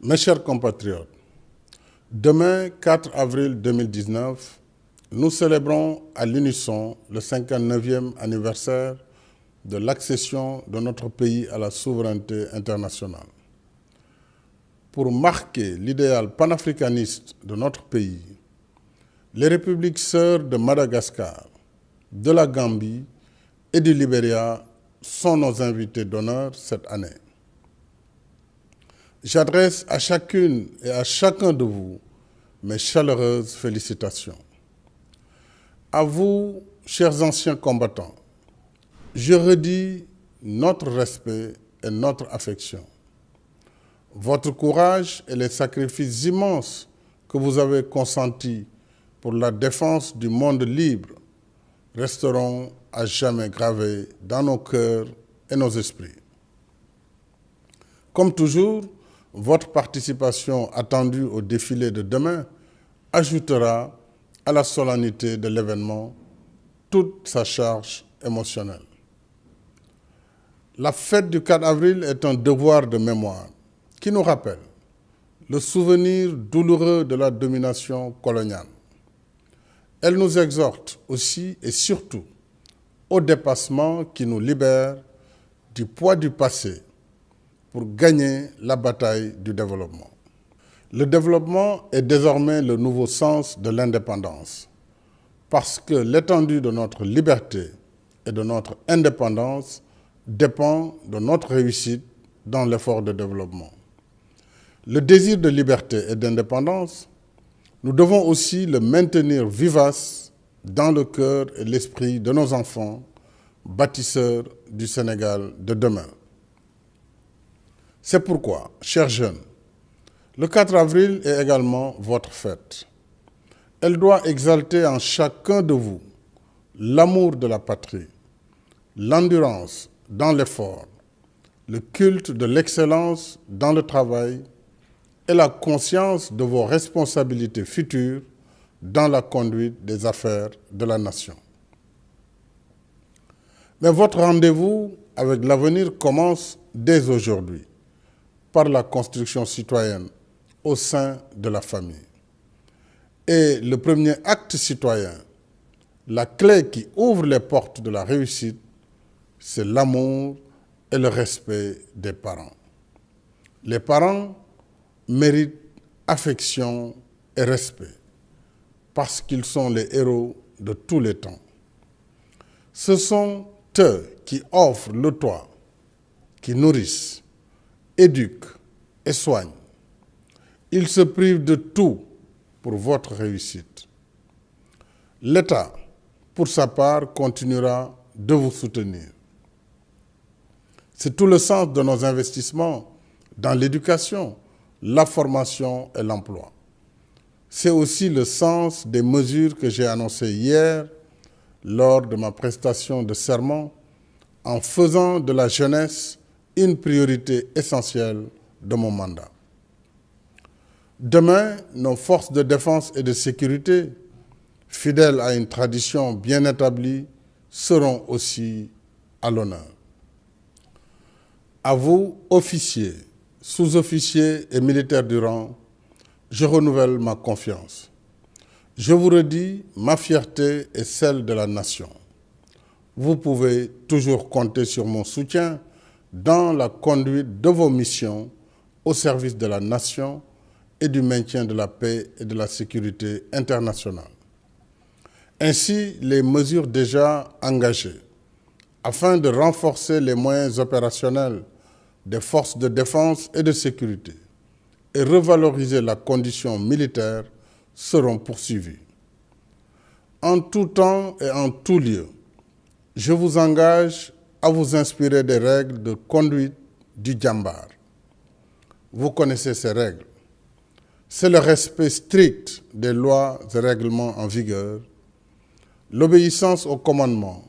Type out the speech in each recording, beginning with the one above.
Mes chers compatriotes, demain 4 avril 2019, nous célébrons à l'unisson le 59e anniversaire de l'accession de notre pays à la souveraineté internationale. Pour marquer l'idéal panafricaniste de notre pays, les républiques sœurs de Madagascar, de la Gambie et du Libéria sont nos invités d'honneur cette année. J'adresse à chacune et à chacun de vous mes chaleureuses félicitations. À vous, chers anciens combattants, je redis notre respect et notre affection. Votre courage et les sacrifices immenses que vous avez consentis pour la défense du monde libre resteront à jamais gravés dans nos cœurs et nos esprits. Comme toujours, votre participation attendue au défilé de demain ajoutera à la solennité de l'événement toute sa charge émotionnelle. La fête du 4 avril est un devoir de mémoire qui nous rappelle le souvenir douloureux de la domination coloniale. Elle nous exhorte aussi et surtout au dépassement qui nous libère du poids du passé pour gagner la bataille du développement. Le développement est désormais le nouveau sens de l'indépendance, parce que l'étendue de notre liberté et de notre indépendance dépend de notre réussite dans l'effort de développement. Le désir de liberté et d'indépendance, nous devons aussi le maintenir vivace dans le cœur et l'esprit de nos enfants, bâtisseurs du Sénégal de demain. C'est pourquoi, chers jeunes, le 4 avril est également votre fête. Elle doit exalter en chacun de vous l'amour de la patrie, l'endurance dans l'effort, le culte de l'excellence dans le travail et la conscience de vos responsabilités futures dans la conduite des affaires de la nation. Mais votre rendez-vous avec l'avenir commence dès aujourd'hui par la construction citoyenne au sein de la famille. Et le premier acte citoyen, la clé qui ouvre les portes de la réussite, c'est l'amour et le respect des parents. Les parents méritent affection et respect parce qu'ils sont les héros de tous les temps. Ce sont eux qui offrent le toit, qui nourrissent, éduquent et soignent. Ils se privent de tout pour votre réussite. L'État, pour sa part, continuera de vous soutenir. C'est tout le sens de nos investissements dans l'éducation, la formation et l'emploi. C'est aussi le sens des mesures que j'ai annoncées hier lors de ma prestation de serment en faisant de la jeunesse une priorité essentielle de mon mandat. Demain, nos forces de défense et de sécurité, fidèles à une tradition bien établie, seront aussi à l'honneur. À vous, officiers, sous-officiers et militaires du rang, je renouvelle ma confiance. Je vous redis ma fierté et celle de la nation. Vous pouvez toujours compter sur mon soutien dans la conduite de vos missions au service de la nation et du maintien de la paix et de la sécurité internationale. Ainsi, les mesures déjà engagées afin de renforcer les moyens opérationnels des forces de défense et de sécurité et revaloriser la condition militaire seront poursuivies. En tout temps et en tout lieu, je vous engage à vous inspirer des règles de conduite du Djambar. Vous connaissez ces règles. C'est le respect strict des lois et règlements en vigueur, l'obéissance au commandement,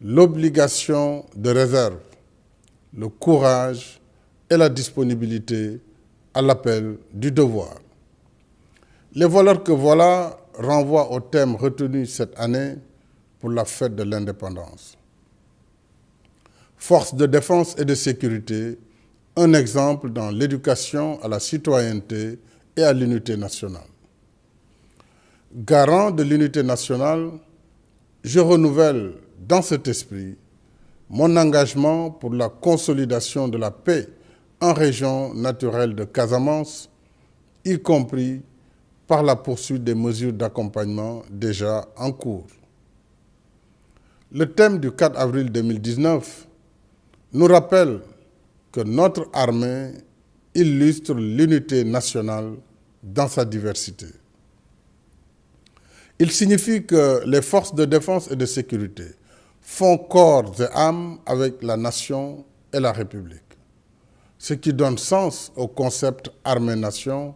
l'obligation de réserve, le courage et la disponibilité à l'appel du devoir. Les valeurs que voilà renvoient au thème retenu cette année pour la fête de l'indépendance. Forces de défense et de sécurité un exemple dans l'éducation à la citoyenneté et à l'unité nationale. Garant de l'unité nationale, je renouvelle dans cet esprit mon engagement pour la consolidation de la paix en région naturelle de Casamance, y compris par la poursuite des mesures d'accompagnement déjà en cours. Le thème du 4 avril 2019 nous rappelle que notre armée illustre l'unité nationale dans sa diversité. Il signifie que les forces de défense et de sécurité font corps et âme avec la nation et la République, ce qui donne sens au concept armée-nation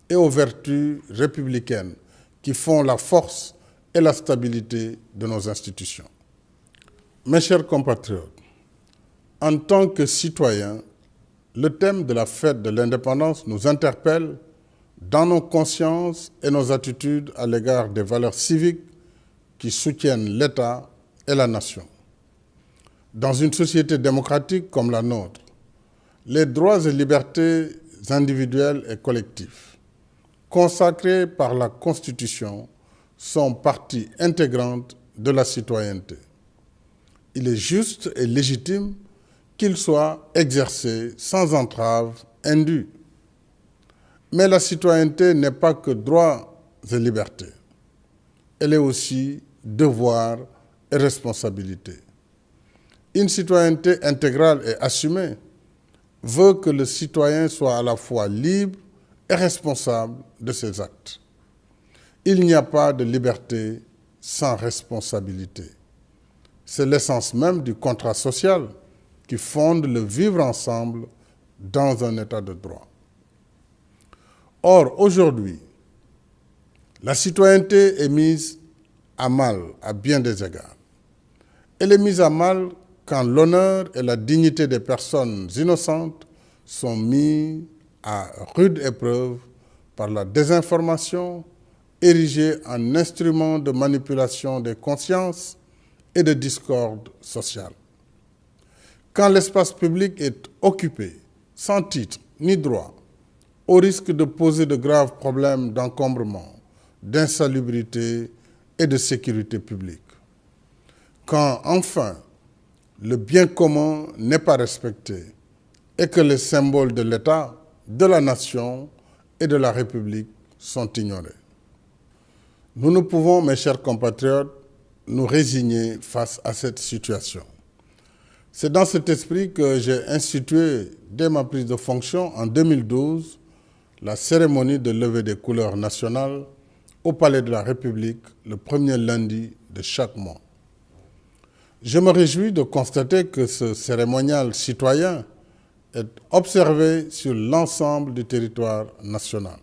et aux vertus républicaines qui font la force et la stabilité de nos institutions. Mes chers compatriotes, en tant que citoyens, le thème de la fête de l'indépendance nous interpelle dans nos consciences et nos attitudes à l'égard des valeurs civiques qui soutiennent l'État et la nation. Dans une société démocratique comme la nôtre, les droits et libertés individuelles et collectifs, consacrés par la Constitution, sont partie intégrante de la citoyenneté. Il est juste et légitime qu'ils soient exercés sans entrave indue. Mais la citoyenneté n'est pas que droits et libertés. Elle est aussi devoir et responsabilité. Une citoyenneté intégrale et assumée veut que le citoyen soit à la fois libre et responsable de ses actes. Il n'y a pas de liberté sans responsabilité. C'est l'essence même du contrat social qui fonde le vivre ensemble dans un état de droit. Or, aujourd'hui, la citoyenneté est mise à mal à bien des égards. Elle est mise à mal quand l'honneur et la dignité des personnes innocentes sont mis à rude épreuve par la désinformation, érigée en instrument de manipulation des consciences et de discorde sociale. Quand l'espace public est occupé, sans titre ni droit, au risque de poser de graves problèmes d'encombrement, d'insalubrité et de sécurité publique. Quand, enfin, le bien commun n'est pas respecté et que les symboles de l'État, de la nation et de la République sont ignorés. Nous ne pouvons, mes chers compatriotes, nous résigner face à cette situation. C'est dans cet esprit que j'ai institué, dès ma prise de fonction en 2012, la cérémonie de levée des couleurs nationales au Palais de la République le premier lundi de chaque mois. Je me réjouis de constater que ce cérémonial citoyen est observé sur l'ensemble du territoire national.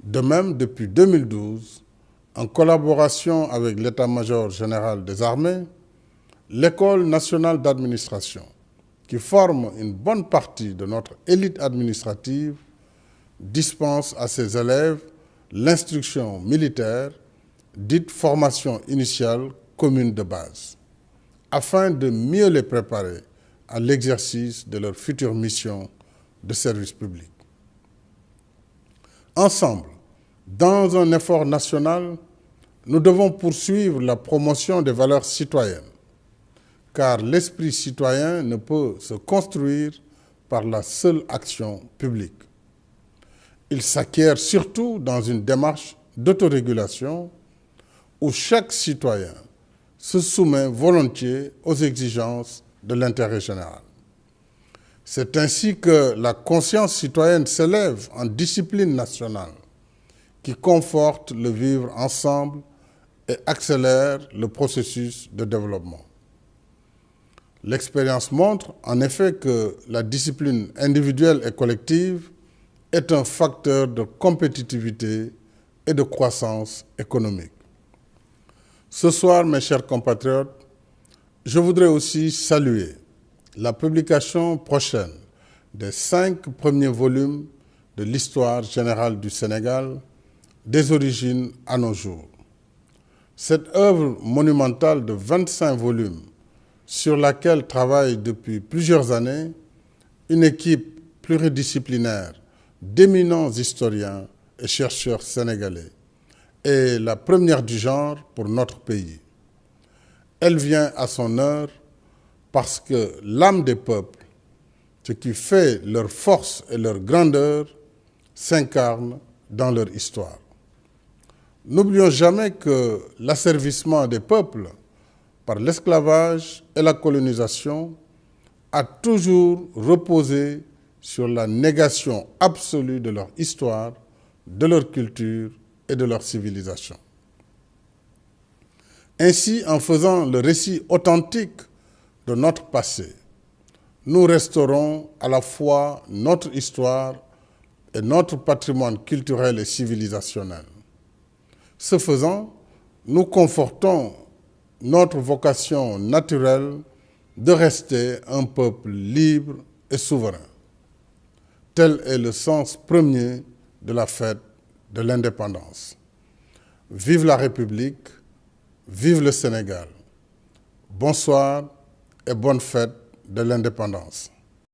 De même, depuis 2012, en collaboration avec l'État-major général des armées, l'École nationale d'administration, qui forme une bonne partie de notre élite administrative, dispense à ses élèves l'instruction militaire, dite formation initiale commune de base, afin de mieux les préparer à l'exercice de leur future mission de service public. Ensemble, dans un effort national, nous devons poursuivre la promotion des valeurs citoyennes, car l'esprit citoyen ne peut se construire par la seule action publique. Il s'acquiert surtout dans une démarche d'autorégulation où chaque citoyen se soumet volontiers aux exigences de l'intérêt général. C'est ainsi que la conscience citoyenne s'élève en discipline nationale qui conforte le vivre ensemble et accélère le processus de développement. L'expérience montre en effet que la discipline individuelle et collective est un facteur de compétitivité et de croissance économique. Ce soir, mes chers compatriotes, je voudrais aussi saluer la publication prochaine des 5 premiers volumes de l'histoire générale du Sénégal, des origines à nos jours. Cette œuvre monumentale de 25 volumes sur laquelle travaille depuis plusieurs années une équipe pluridisciplinaire d'éminents historiens et chercheurs sénégalais est la première du genre pour notre pays. Elle vient à son heure parce que l'âme des peuples, ce qui fait leur force et leur grandeur, s'incarne dans leur histoire. N'oublions jamais que l'asservissement des peuples par l'esclavage et la colonisation a toujours reposé sur la négation absolue de leur histoire, de leur culture et de leur civilisation. Ainsi, en faisant le récit authentique de notre passé, nous restaurons à la fois notre histoire et notre patrimoine culturel et civilisationnel. Ce faisant, nous confortons notre vocation naturelle de rester un peuple libre et souverain. Tel est le sens premier de la fête de l'indépendance. Vive la République, vive le Sénégal. Bonsoir et bonne fête de l'indépendance.